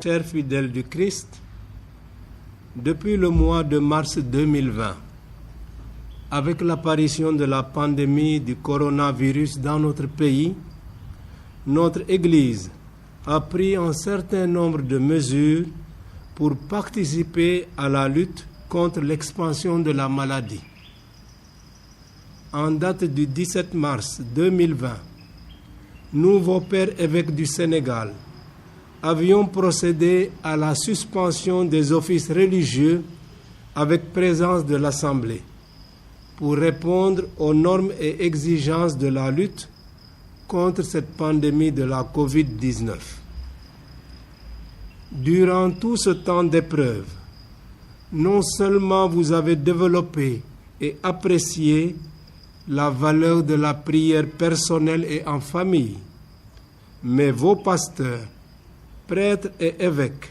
Chers fidèles du Christ, depuis le mois de mars 2020, avec l'apparition de la pandémie du coronavirus dans notre pays, notre Église a pris un certain nombre de mesures pour participer à la lutte contre l'expansion de la maladie. En date du 17 mars 2020, nous, vos pères évêques du Sénégal, avions procédé à la suspension des offices religieux avec présence de l'Assemblée pour répondre aux normes et exigences de la lutte contre cette pandémie de la COVID-19. Durant tout ce temps d'épreuve, non seulement vous avez développé et apprécié la valeur de la prière personnelle et en famille, mais vos pasteurs, prêtres et évêques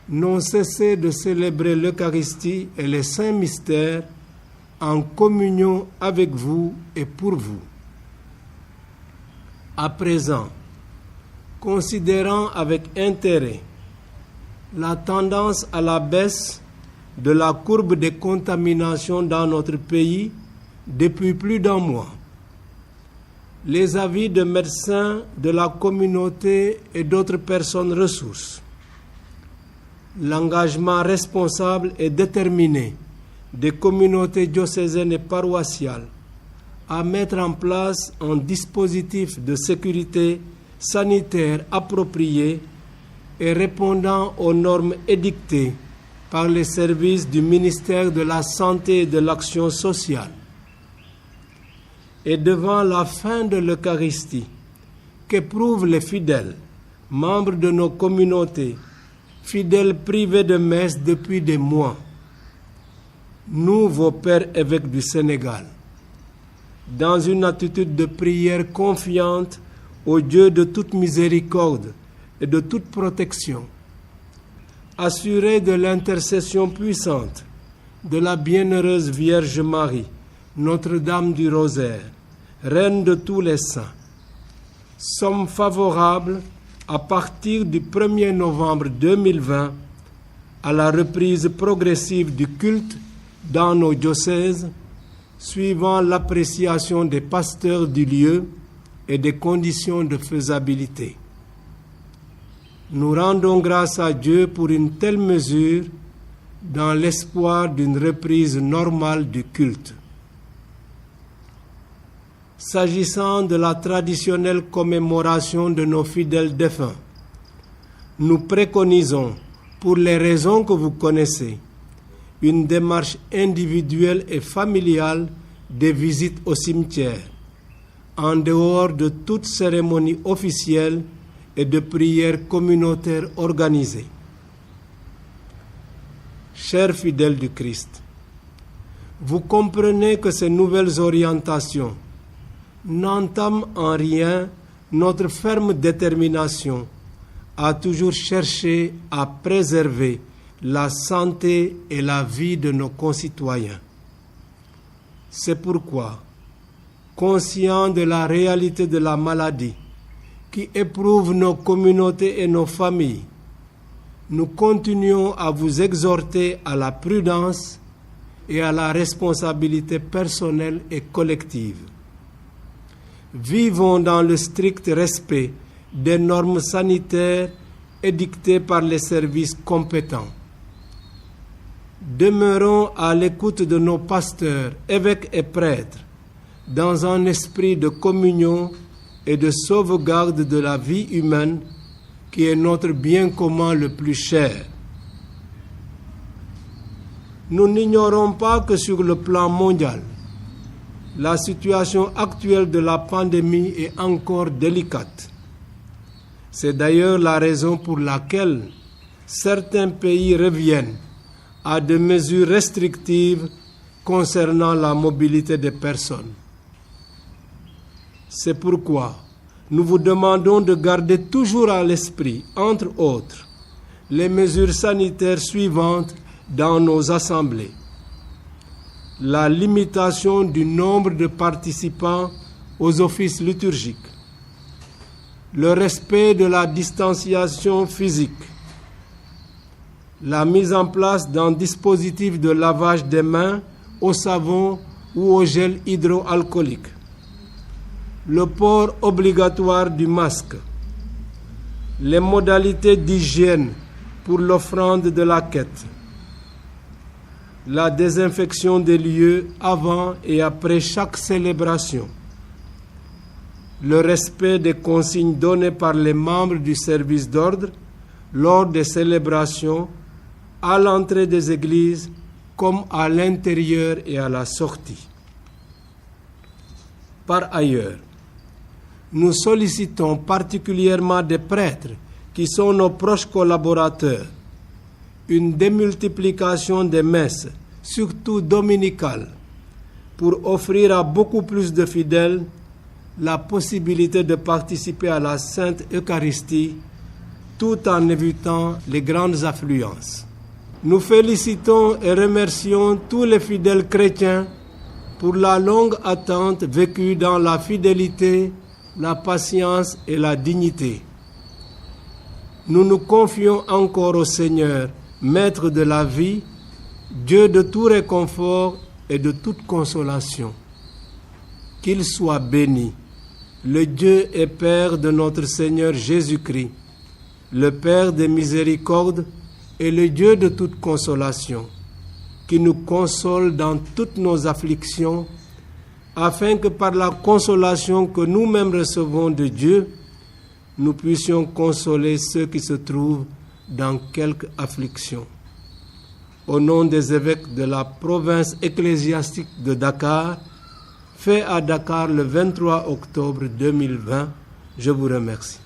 n'ont cessé de célébrer l'Eucharistie et les saints mystères en communion avec vous et pour vous. À présent, considérant avec intérêt la tendance à la baisse de la courbe des contaminations dans notre pays depuis plus d'un mois, les avis de médecins de la communauté et d'autres personnes ressources, l'engagement responsable et déterminé des communautés diocésaines et paroissiales à mettre en place un dispositif de sécurité sanitaire approprié et répondant aux normes édictées par les services du ministère de la Santé et de l'Action sociale. Et devant la fin de l'Eucharistie qu'éprouvent les fidèles, membres de nos communautés, fidèles privés de messe depuis des mois, nous, vos pères évêques du Sénégal, dans une attitude de prière confiante au Dieu de toute miséricorde et de toute protection, assurés de l'intercession puissante de la bienheureuse Vierge Marie, Notre-Dame du Rosaire, Reine de tous les saints, sommes favorables à partir du 1er novembre 2020 à la reprise progressive du culte dans nos diocèses, suivant l'appréciation des pasteurs du lieu et des conditions de faisabilité. Nous rendons grâce à Dieu pour une telle mesure dans l'espoir d'une reprise normale du culte. S'agissant de la traditionnelle commémoration de nos fidèles défunts, nous préconisons, pour les raisons que vous connaissez, une démarche individuelle et familiale des visites au cimetière, en dehors de toute cérémonie officielle et de prières communautaires organisées. Chers fidèles du Christ, vous comprenez que ces nouvelles orientations n'entament en rien notre ferme détermination à toujours chercher à préserver la santé et la vie de nos concitoyens. C'est pourquoi, conscients de la réalité de la maladie qui éprouve nos communautés et nos familles, nous continuons à vous exhorter à la prudence et à la responsabilité personnelle et collective. Vivons dans le strict respect des normes sanitaires édictées par les services compétents. Demeurons à l'écoute de nos pasteurs, évêques et prêtres, dans un esprit de communion et de sauvegarde de la vie humaine qui est notre bien commun le plus cher. Nous n'ignorons pas que sur le plan mondial, la situation actuelle de la pandémie est encore délicate. C'est d'ailleurs la raison pour laquelle certains pays reviennent à des mesures restrictives concernant la mobilité des personnes. C'est pourquoi nous vous demandons de garder toujours à l'esprit, entre autres, les mesures sanitaires suivantes dans nos assemblées. La limitation du nombre de participants aux offices liturgiques, le respect de la distanciation physique la mise en place d'un dispositif de lavage des mains au savon ou au gel hydroalcoolique, le port obligatoire du masque, les modalités d'hygiène pour l'offrande de la quête, la désinfection des lieux avant et après chaque célébration, le respect des consignes données par les membres du service d'ordre lors des célébrations à l'entrée des églises comme à l'intérieur et à la sortie. Par ailleurs, nous sollicitons particulièrement des prêtres qui sont nos proches collaborateurs, une démultiplication des messes, surtout dominicales, pour offrir à beaucoup plus de fidèles la possibilité de participer à la Sainte Eucharistie tout en évitant les grandes affluences. Nous félicitons et remercions tous les fidèles chrétiens pour la longue attente vécue dans la fidélité, la patience et la dignité. Nous nous confions encore au Seigneur, Maître de la vie, Dieu de tout réconfort et de toute consolation. Qu'il soit béni, le Dieu et Père de notre Seigneur Jésus-Christ, le Père des miséricordes et le Dieu de toute consolation, qui nous console dans toutes nos afflictions, afin que par la consolation que nous-mêmes recevons de Dieu, nous puissions consoler ceux qui se trouvent dans quelque affliction. Au nom des évêques de la province ecclésiastique de Dakar, fait à Dakar le 23 octobre 2020, je vous remercie.